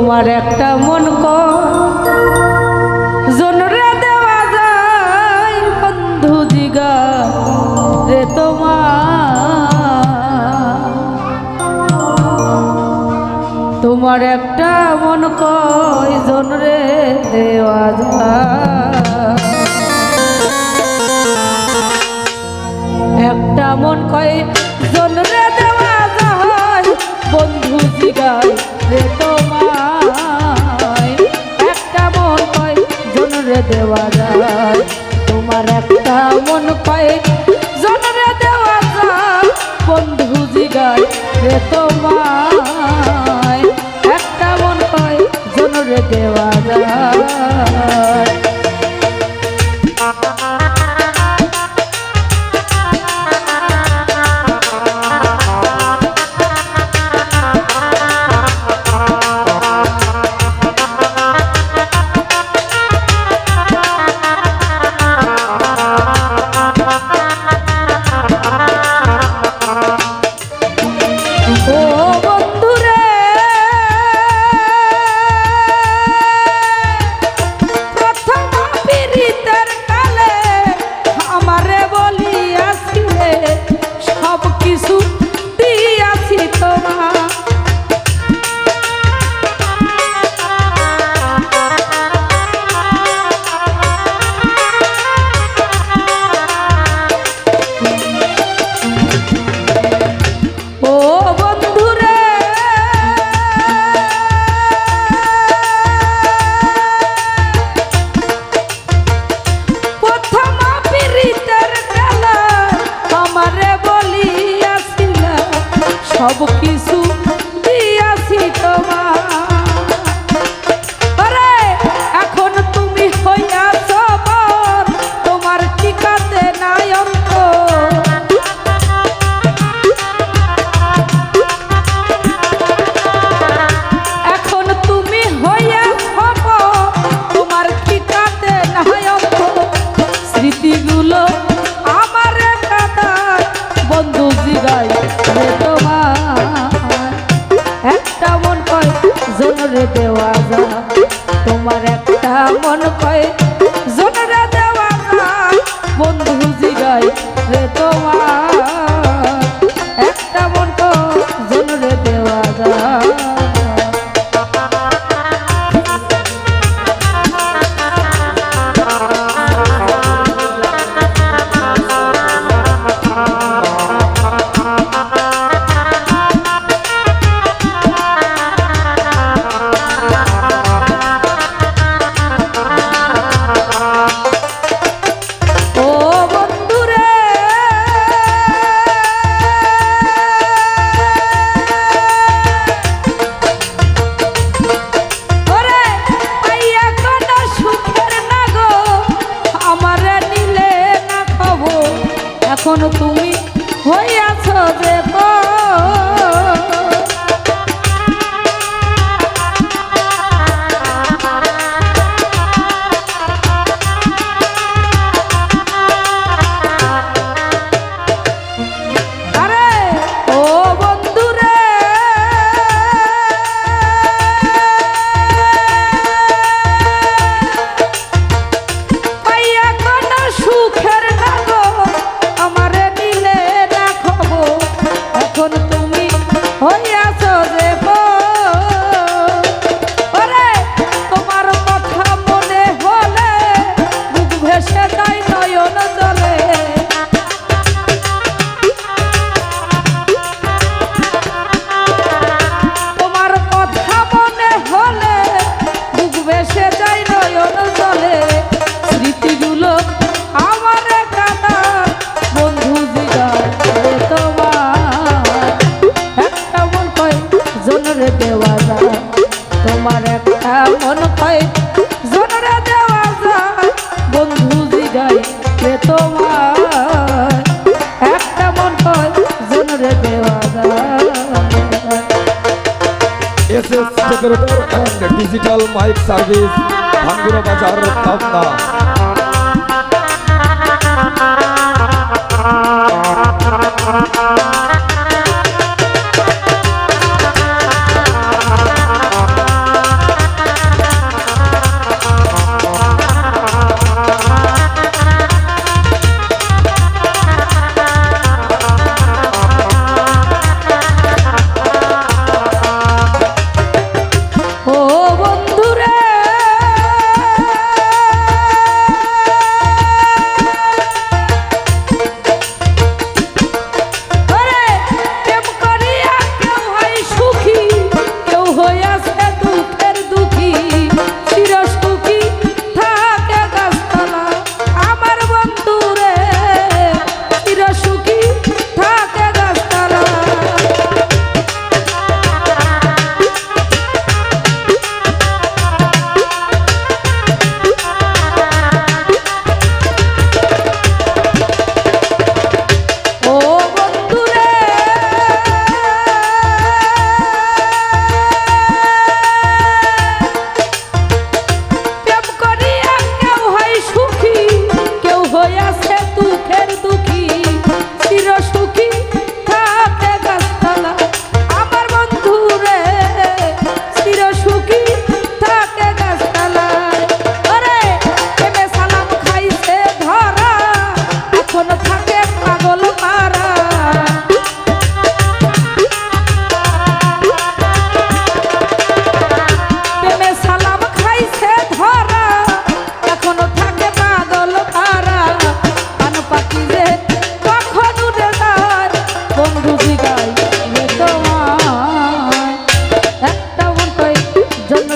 তোমার একটা মন জনরে দেওয়া যায় বন্ধু জিগা রে তোমার একটা মন জনরে দেওয়া যায় একটা মন জনরে দেওয়া যায় বন্ধু জিগায় রে তোমায় একটা মন জনরে দেওয়া যায় তোমার একটা মন জনরে দেওয়া যায় বন্ধু জিগায় রে তোমায় একটা মন জনরে দেওয়া যায় সব কিছু দিয়াছি তোমার এখন তুমি হইয়াছ বর তোমার ঠিকাতে নাই অন্ত এখন তুমি হইয়াছ বর তোমার ঠিকাতে নাই অন্ত স্মৃতিগুলো আমার কাদায় বন্ধু জিগায় জনরে দেওয়া যায় তোমার একটা মন জনরে দেওয়া যায় বন্ধু জিগায় রে তোমার একটা মন জনরে দেওয়া যায় এখন তুমি হইয়াছ যে দেওয়া যায় তোমার একটা মন জনরে দেওয়া যায় বন্ধু জিগায় রে তোমার একটা মন জনরে দেওয়া যায় SS decorator and digital mic service Bhangura বাজার পাবনা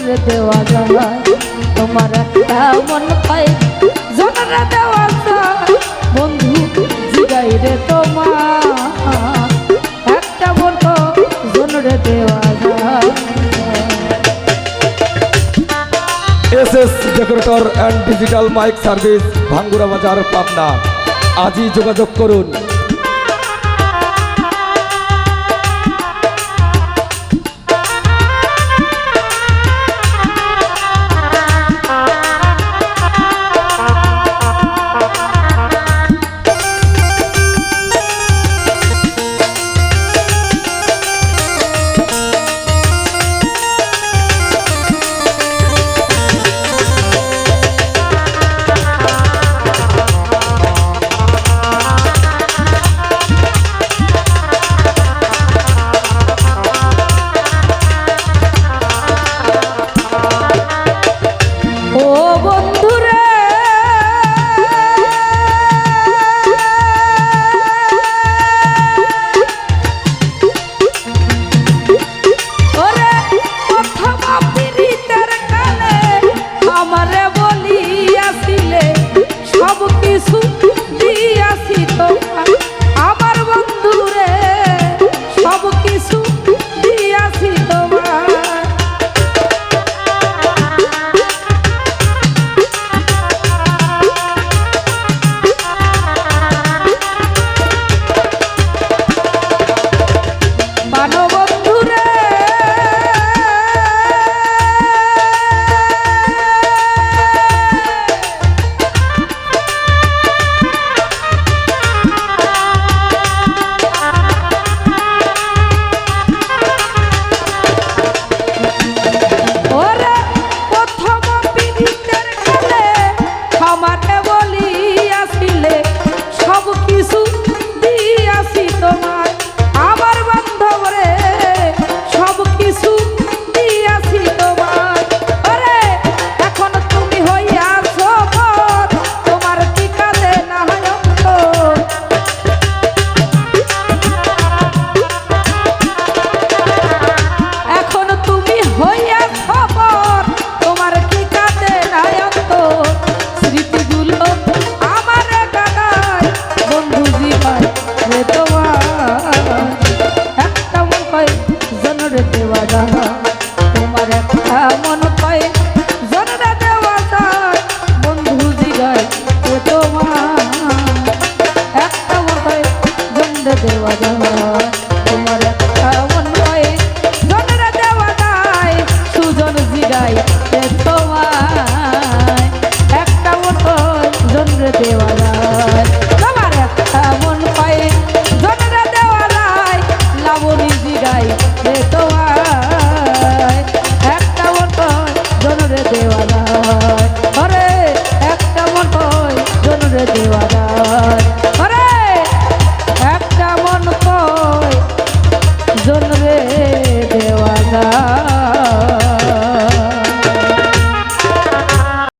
জনরে দেওয়া যায় তোমার একটা মন কয় জনরে দেওয়া যায় বন্ধু জিগাই রে তোমার একটা মন তো জনরে দেওয়া যায় SS decorator and digital mic service Bhangura বাজার পাবনা আজই যোগাযোগ করুন। জনরে দেওয়া যায় তোমার